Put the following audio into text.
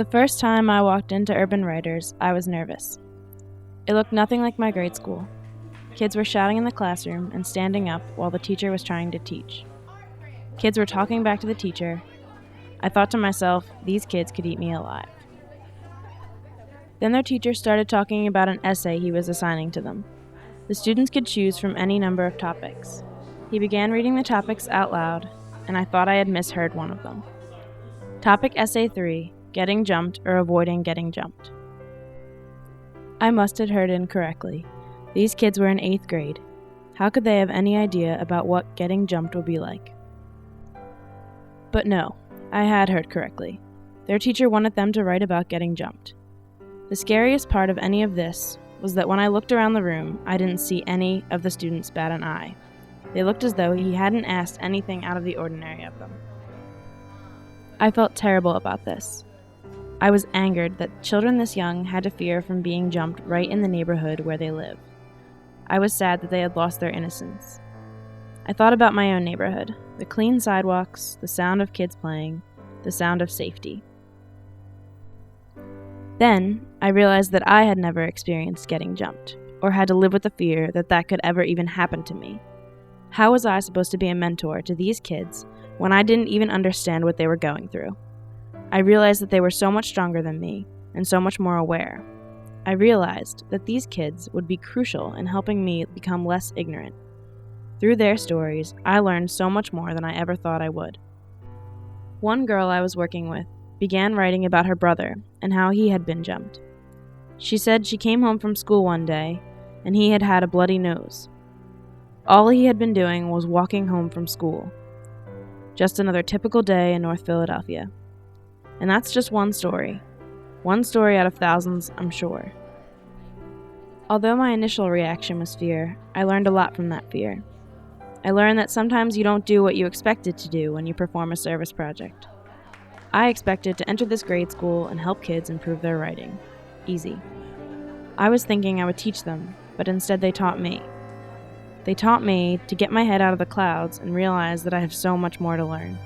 The first time I walked into Urban Writers, I was nervous. It looked nothing like my grade school. Kids were shouting in the classroom and standing up while the teacher was trying to teach. Kids were talking back to the teacher. I thought to myself, these kids could eat me alive. Then their teacher started talking about an essay he was assigning to them. The students could choose from any number of topics. He began reading the topics out loud, and I thought I had misheard one of them. Topic Essay 3, Getting Jumped or Avoiding Getting Jumped. I must have heard incorrectly. These kids were in 8th grade. How could they have any idea about what getting jumped would be like? But no, I had heard correctly. Their teacher wanted them to write about getting jumped. The scariest part of any of this was that when I looked around the room, I didn't see any of the students bat an eye. They looked as though he hadn't asked anything out of the ordinary of them. I felt terrible about this. I was angered that children this young had to fear from being jumped right in the neighborhood where they live. I was sad that they had lost their innocence. I thought about my own neighborhood, the clean sidewalks, the sound of kids playing, the sound of safety. Then, I realized that I had never experienced getting jumped, or had to live with the fear that that could ever even happen to me. How was I supposed to be a mentor to these kids when I didn't even understand what they were going through? I realized that they were so much stronger than me, and so much more aware. I realized that these kids would be crucial in helping me become less ignorant. Through their stories, I learned so much more than I ever thought I would. One girl I was working with began writing about her brother and how he had been jumped. She said she came home from school one day and he had had a bloody nose. All he had been doing was walking home from school. Just another typical day in North Philadelphia. And that's just one story. One story out of thousands, I'm sure. Although my initial reaction was fear, I learned a lot from that fear. I learned that sometimes you don't do what you expected to do when you perform a service project. I expected to enter this grade school and help kids improve their writing. Easy. I was thinking I would teach them, but instead they taught me. They taught me to get my head out of the clouds and realize that I have so much more to learn.